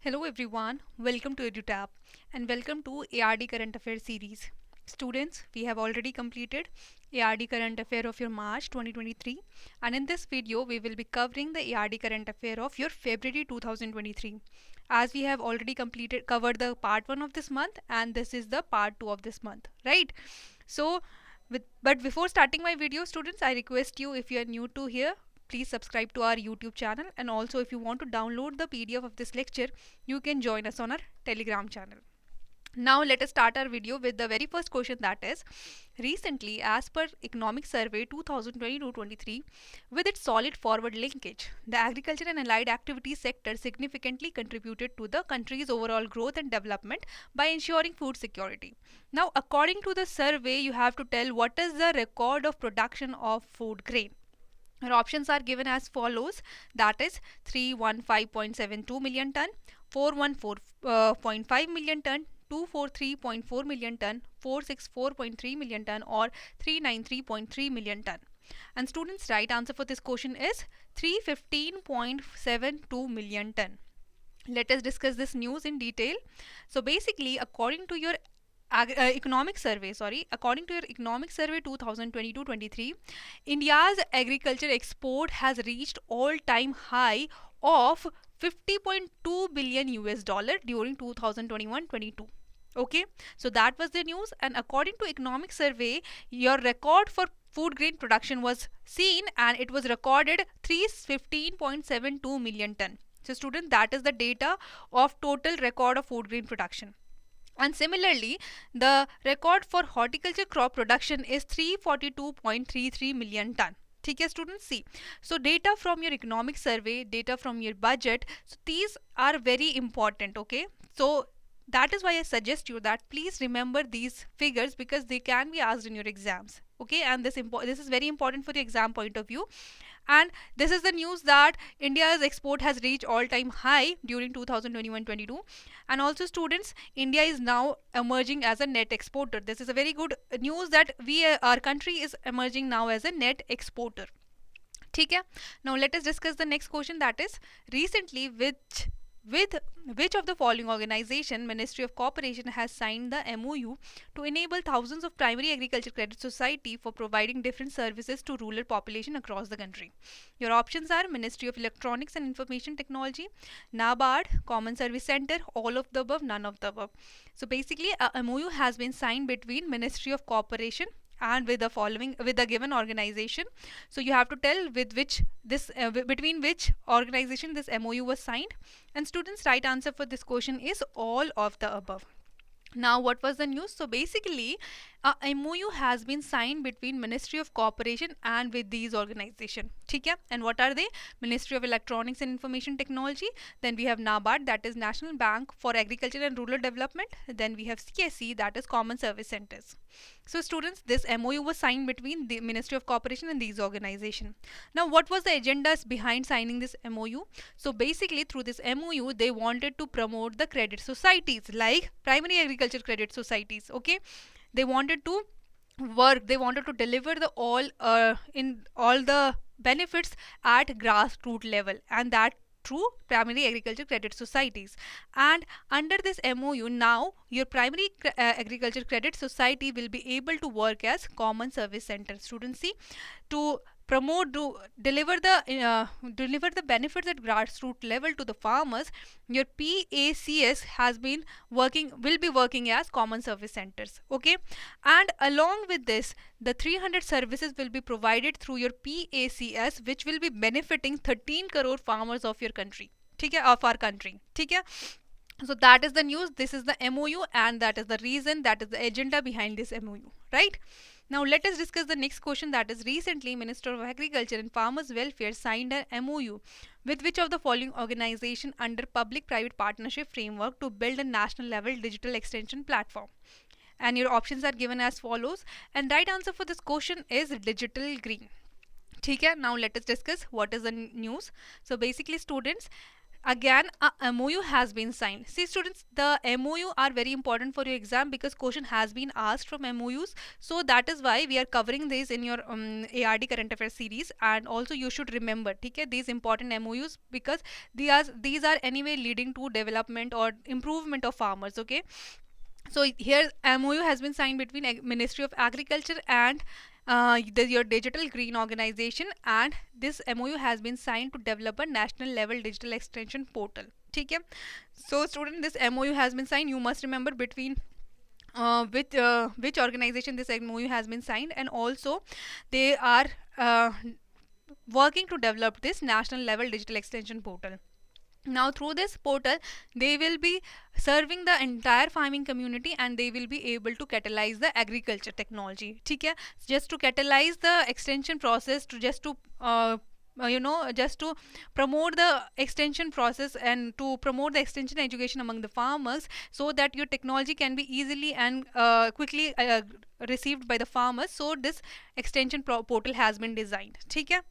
Hello everyone, welcome to EduTap and welcome to ARD Current Affairs series. Students, we have already completed ARD Current Affair of your March 2023 and in this video we will be covering the ARD Current Affair of your February 2023. As we have already covered the part 1 of this month and this is the part 2 of this month, right? So, but before starting my video students, I request you if you are new to here, please subscribe to our YouTube channel, and also if you want to download the PDF of this lecture, you can join us on our Telegram channel. Now let us start our video with the very first question, that is, recently as per Economic Survey 2022-23, with its solid forward linkage, the agriculture and allied activities sector significantly contributed to the country's overall growth and development by ensuring food security. Now according to the survey, you have to tell what is the record of production of food grain. Our options are given as follows, that is 315.72 million ton, 414.5 million ton, 243.4 million ton, 464.3 million ton or 393.3 million ton. And students' right answer for this question is 315.72 million ton. Let us discuss this news in detail. So basically, according to your economic survey 2022-23, India's agriculture export has reached all-time high of 50.2 billion US dollar during 2021-22. Okay, so that was the news, and according to economic survey, your record for food grain production was seen and it was recorded 315.72 million ton. So student, that is the data of total record of food grain production. And similarly, the record for horticulture crop production is 342.33 million ton. ठीक है students, see, so data from your economic survey, data from your budget, so these are very important. Okay, so that is why I suggest you that please remember these figures because they can be asked in your exams. Okay, and this is very important for the exam point of view. And this is the news that India's export has reached all-time high during 2021-22. And also students, India is now emerging as a net exporter. This is a very good news that our country is emerging now as a net exporter. ठीक है? Now let us discuss the next question, that is, recently with which of the following organization Ministry of Cooperation has signed the MOU to enable thousands of primary agriculture credit society for providing different services to rural population across the country? Your options are Ministry of Electronics and Information Technology, NABARD, Common Service Center, all of the above, none of the above. So basically a MOU has been signed between Ministry of Cooperation and with the given organization. So you have to tell with which this between which organization this MOU was signed, and students' right answer for this question is all of the above. Now what was the news? So basically a MOU has been signed between Ministry of Cooperation and with these organizations. ठीक है? And what are they? Ministry of Electronics and Information Technology, then we have NABARD, that is National Bank for Agriculture and Rural Development, then we have CSC, that is Common Service Centers. So students, this MOU was signed between the Ministry of Cooperation and these organizations. Now what was the agendas behind signing this MOU? So basically through this MOU they wanted to promote the credit societies like primary agriculture credit societies. Okay, they wanted to deliver the all the benefits at grassroots level, and that through primary agriculture credit societies. And under this MOU, now your primary agriculture credit society will be able to work as common service center. Students, see, to deliver the benefits at grassroots level to the farmers, your PACS will be working as common service centers. Okay, and along with this, the 300 services will be provided through your PACS, which will be benefiting 13 crore farmers of your country. ठीक है, of our country. ठीक है. So that is the news, this is the MOU, and that is the reason, that is the agenda behind this MOU, right? Now let us discuss the next question, that is, recently Minister of Agriculture and Farmers Welfare signed an MOU with which of the following organization under public-private partnership framework to build a national level digital extension platform? And your options are given as follows, and right answer for this question is Digital Green. ठीक है, now let us discuss what is the news. So basically students, Again, a MOU has been signed. See students, the MOU are very important for your exam because question has been asked from MOUs. So that is why we are covering this in your ARD current affairs series. And also you should remember, okay, these important MOUs, because these are anyway leading to development or improvement of farmers. Okay, so here MOU has been signed between Ministry of Agriculture and your digital green organization, and this MOU has been signed to develop a national level digital extension portal. ठीक है? So student, this MOU has been signed. You must remember between which organization this MOU has been signed, and also they are working to develop this national level digital extension portal. Now through this portal they will be serving the entire farming community, and they will be able to catalyze the agriculture technology. ठीक है? Just to catalyze the extension process, to just to just to promote the extension process and to promote the extension education among the farmers, so that your technology can be easily and quickly received by the farmers. So this extension portal has been designed. ठीक है?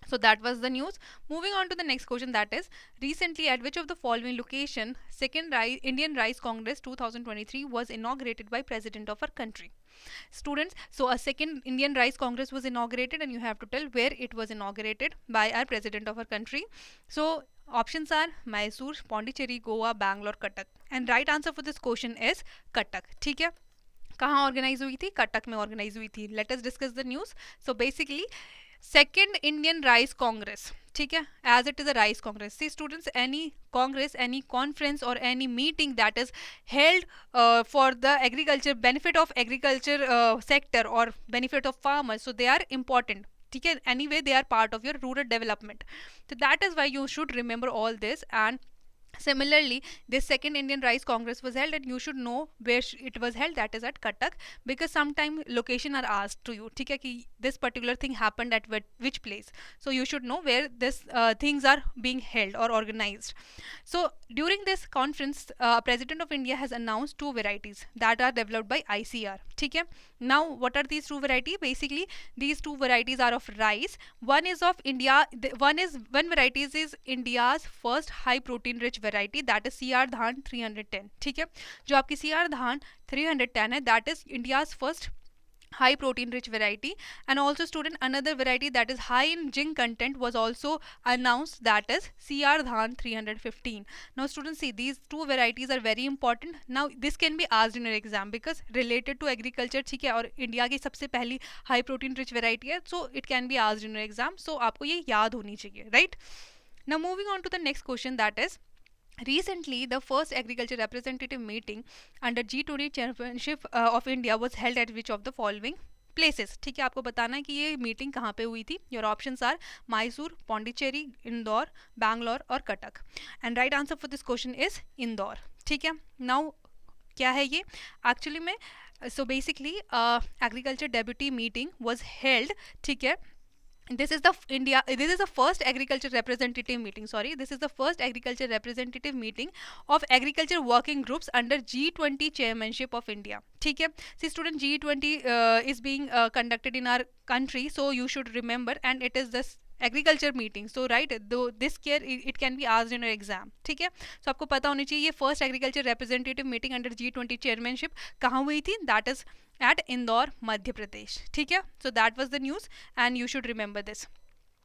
So that was the news. Moving on to the next question, that is, recently at which of the following location second Indian Rice Congress 2023 was inaugurated by President of our country? Students, so a second Indian Rice Congress was inaugurated, and you have to tell where it was inaugurated by our President of our country. So options are Mysore, Pondicherry, Goa, Bangalore, Cuttack. And right answer for this question is Cuttack. ठीक है? कहाँ organise हुई थी? कटक में organise हुई थी. Let us discuss the news. So basically second Indian rice Congress, ठीक है, as it is a rice congress. See students, any congress, any conference or any meeting that is held for the agriculture benefit of agriculture sector or benefit of farmers, so they are important. ठीक है, anyway they are part of your rural development. So that is why you should remember all this. And similarly, this second Indian Rice Congress was held, and you should know where it was held, that is at Cuttack, because sometime location are asked to you. ठीक है कि this particular thing happened at which place, so you should know where this things are being held or organized. So during this conference, President of India has announced two varieties that are developed by ICR. ठीक है? Now what are these two varieties? Basically these two varieties are of rice. One is of India, one variety is India's first high protein rich variety, that is CR धान 310. ठीक है? जो आपकी CR धान 310 है, that is India's first high protein rich variety. And also student, another variety that is high in zinc content was also announced, that is CR Dhan 315. Now students, see, these two varieties are very important. Now this can be asked in your exam because related to agriculture, ठीक है, और India की सबसे पहली high protein rich variety है, so it can be asked in your exam. So आपको ये याद होनी चाहिए, right? Now moving on to the next question, that is, recently the first agriculture representative meeting under G20 championship of India was held at which of the following places? ठीक है, आपको बताना है कि ये मीटिंग कहाँ पे हुई थी. Your options are Mysore, Pondicherry, Indore, Bangalore और Cuttack. And right answer for this question is Indore. ठीक है? नाउ क्या है ये एक्चुअली में? So basically agriculture deputy meeting was held. ठीक है? This is the first agriculture representative meeting, this is the first agriculture representative meeting of agriculture working groups under G20 chairmanship of India. ठीक है? See student, G20 is being conducted in our country, so you should remember, and it is this agriculture meeting. So right, though this year it can be asked in your exam. ठीक है? So आपको पता होनी चाहिए ये first agriculture representative meeting under G20 chairmanship कहाँ हुई थी? That is at Indore, Madhya Pradesh. ठीक है? So that was the news, and you should remember this.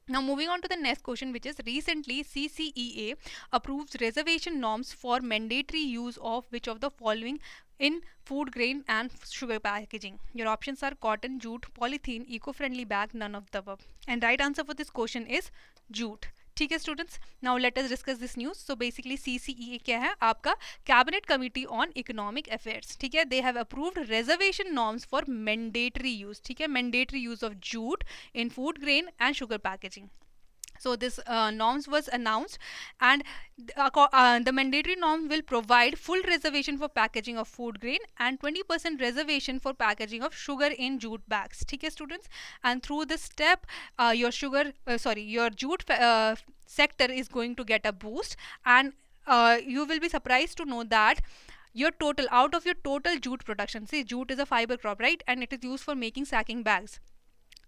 Now moving on to the next question, which is, recently CCEA approves reservation norms for mandatory use of which of the following in food grain and sugar packaging? Your options are cotton, jute, polythene, eco-friendly bag, none of the above. And right answer for this question is jute. ठीक है students, now let us discuss this news. So basically CCEA क्या है? आपका cabinet committee on economic affairs. ठीक है? They have approved reservation norms for mandatory use. ठीक है? Mandatory use of jute in food grain and sugar packaging. So this norms was announced, and the mandatory norm will provide full reservation for packaging of food grain and 20% reservation for packaging of sugar in jute bags. ठीक है students? And through this step, your jute sector is going to get a boost, and you will be surprised to know that out of your total jute production, see, jute is a fiber crop, right? And it is used for making sacking bags.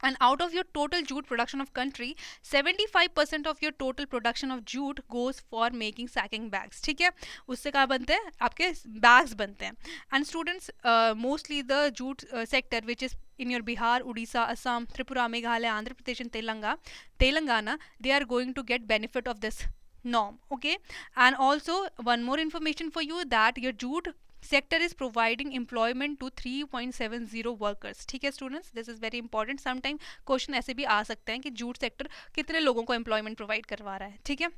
And out of your total jute production of country, 75% of your total production of jute goes for making sacking bags. ठीक है, उससे क्या बनते हैं, आपके bags बनते हैं. And students, mostly the jute sector which is in your Bihar, Odisha, Assam, Tripura, Meghalaya, Andhra Pradesh and Telangana, they are going to get benefit of this norm. Okay. And also one more information for you, that your jute sector is providing employment to 3.70 workers. ठीक है students, this is very important. sometime question ऐसे भी आ सकते हैं कि jute sector कितने लोगों को employment provide करवा रहा है. ठीक है,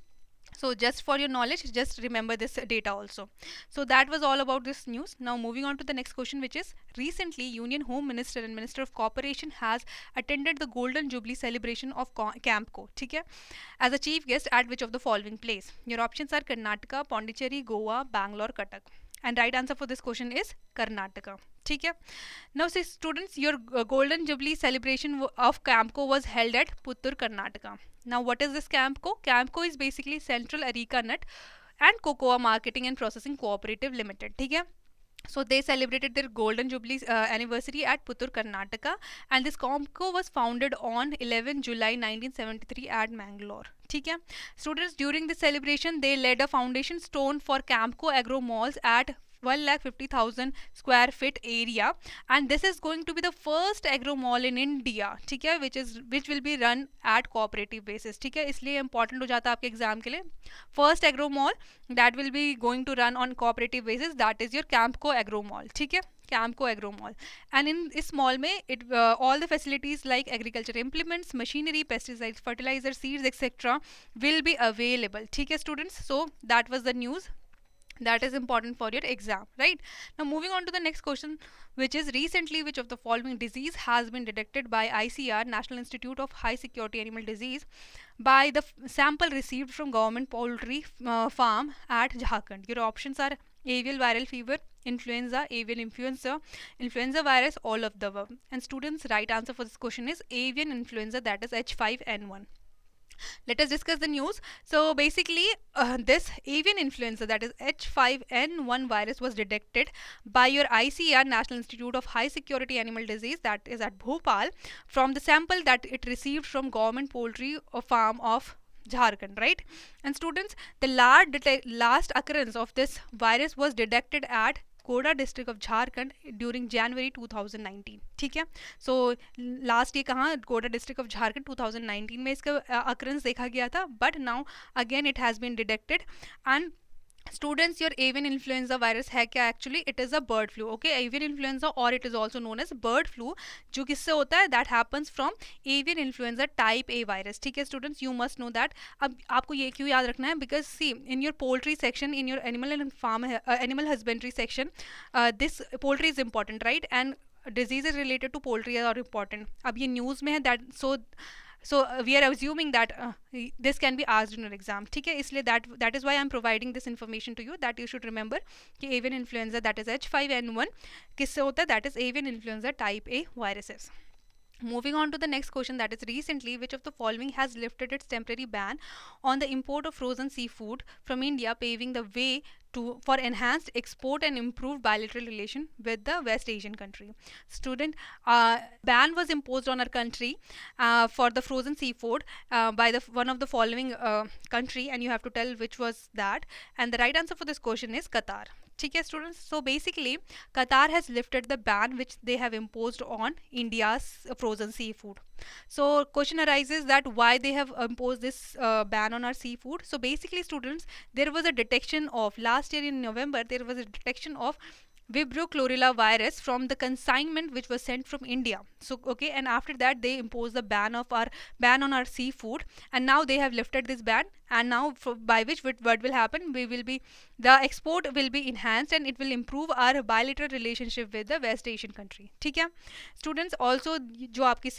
so just for your knowledge, just remember this data also. So that was all about this news. Now moving on to the next question, which is, recently Union Home Minister and Minister of Cooperation has attended the Golden Jubilee celebration of Campco, ठीक है, as a chief guest at which of the following place? Your options are Karnataka, Pondicherry, Goa, Bangalore, Cuttack. And right answer for this question is Karnataka. ठीक है. Now see students, your Golden Jubilee celebration of Campco was held at Puttur, Karnataka. Now what is this Campco? Campco is basically Central Areca Nut and Cocoa Marketing and Processing Cooperative Limited. ठीक है. So they celebrated their Golden Jubilee anniversary at Puttur, Karnataka, and this Campco was founded on 11 July 1973 at Mangalore. ठीक है. Students, during the celebration, they laid a foundation stone for Campco Agro Malls at 1,50,000 square feet area, and this is going to be the first agro mall in India, ठीक है, which will be run at cooperative basis. ठीक है, इसलिए important हो जाता है आपके exam के लिए. First agro mall that will be going to run on cooperative basis, that is your Campco Agro Mall. ठीक है, Campco Agro Mall. And in this mall में all the facilities like agriculture implements, machinery, pesticides, fertilizers, seeds, etc. will be available. ठीक है students, so that was the news that is important for your exam, right? Now moving on to the next question, which is, recently which of the following disease has been detected by ICR, National Institute of High Security Animal Disease, by the sample received from government poultry farm at Jharkhand? Your options are avian viral fever, influenza, avian influenza virus, all of the above. And students, right answer for this question is avian influenza, that is H5N1. Let us discuss the news. So basically, this avian influenza, that is H5N1 virus, was detected by your ICR, National Institute of High Security Animal Disease, that is at Bhopal, from the sample that it received from government poultry farm of Jharkhand, right? And students, the last occurrence of this virus was detected at कोडा district of Jharkhand during जनवरी 2019. ठीक है, so last ये कहाँ, कोडा district of Jharkhand 2019 में इसका occurrence देखा गया था, but now again it has been detected. And students, your avian influenza virus है क्या? actually it is a bird flu. okay, avian influenza or it is also known as bird flu, जो किससे होता है? that happens from avian influenza type A virus. ठीक है students, you must know that. अब आपको ये क्यों याद रखना है? because see, in your poultry section, in your animal and farm animal husbandry section, this poultry is important, right? and diseases related to poultry are important. अब ये news में है, that so we are assuming that this can be asked in your exam. ठीक है, इसलिए that is why I am providing this information to you, that you should remember कि avian influenza, that is H5N1, किससे होता है? that is avian influenza type A viruses. Moving on to the next question, that is, recently which of the following has lifted its temporary ban on the import of frozen seafood from India, paving the way for enhanced export and improved bilateral relation with the West Asian country? Student, ban was imposed on our country for the frozen seafood by one of the following country, and you have to tell which was that. And the right answer for this question is Qatar. ठीक है students, so basically Qatar has lifted the ban which they have imposed on India's frozen seafood. So question arises that why they have imposed this ban on our seafood. So basically students, there was a detection of, last year in November, there was a detection of Vibrio chlorella virus from the consignment which was sent from India. So okay, and after that they imposed the ban on our seafood, and now they have lifted this ban, and now by which what will happen, the export will be enhanced and it will improve our bilateral relationship with the West Asian country. ठीक है students, also जो आपकी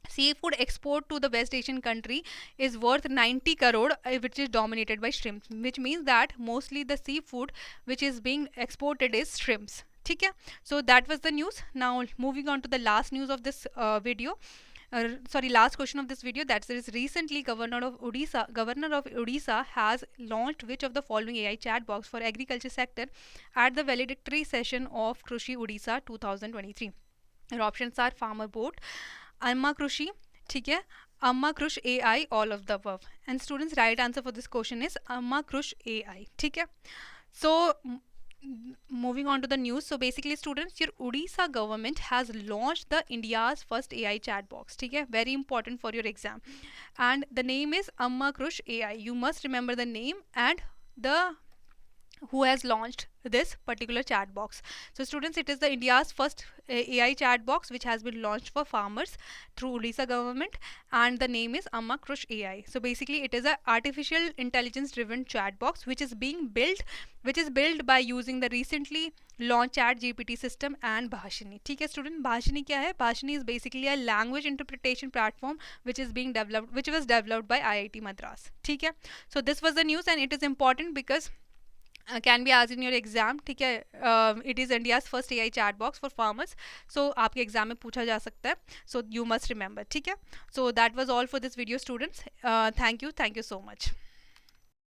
seafood export to the West Asian country is worth 90 crore, which is dominated by shrimps, which means that mostly the seafood which is being exported is shrimps. ठीक है, so that was the news. Now moving on to the last news of this last question of this video, that is, recently Governor of Odisha has launched which of the following AI chat box for agriculture sector at the valedictory session of Krushi Odisha 2023? Your options are farmer bot, Amma Krushi, ठीक है, Amma Krush AI, all of the above. And students, right answer for this question is Amma Krush AI. ठीक है. So moving on to the news. So basically, students, your Odisha government has launched the India's first AI chat box. ठीक है, very important for your exam. And the name is Amma Krush AI. You must remember the name and the who has launched this particular chat box. So students, it is the India's first AI chat box which has been launched for farmers through Odisha government, and the name is Amma Krush AI. So basically it is a artificial intelligence driven chat box which is built by using the recently launched chat GPT system and Bhashini. ठीक है student, Bhashini क्या है? Bhashini is basically a language interpretation platform which was developed by IIT Madras. ठीक है. So this was the news, and it is important because can be asked in your exam. ठीक है, it is India's first AI chat box for farmers, so आपके exam में पूछा जा सकता है, so you must remember. ठीक है, so that was all for this video students. Thank you so much.